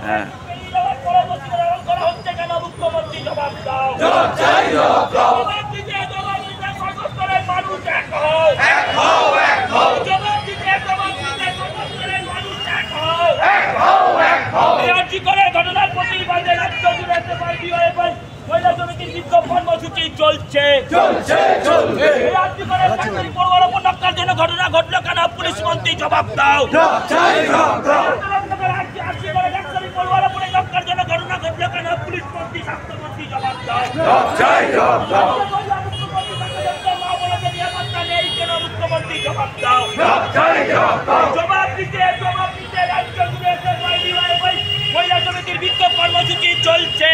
হ্যাঁ মুখ্যমন্ত্রী জবাব দাও। ঘটনার প্রতিবাদে রাজ্য জুড়ে মহিলা সমিতির বিক্ষোভ কর্মসূচি চলছে। জন্য ঘটনা ঘটলো কেন? পুলিশ মন্ত্রী জবাব দাও। জন্য ঘটনা ঘটলো কেন? পুলিশ মন্ত্রী স্বাস্থ্যমন্ত্রী জবাব দাও। নেই কেন? মুখ্যমন্ত্রী জবাব দাও। জবাব দিতে রাজ্য জুড়ে মহিলা সমিতির বিক্ষোভ কর্মসূচি চলছে।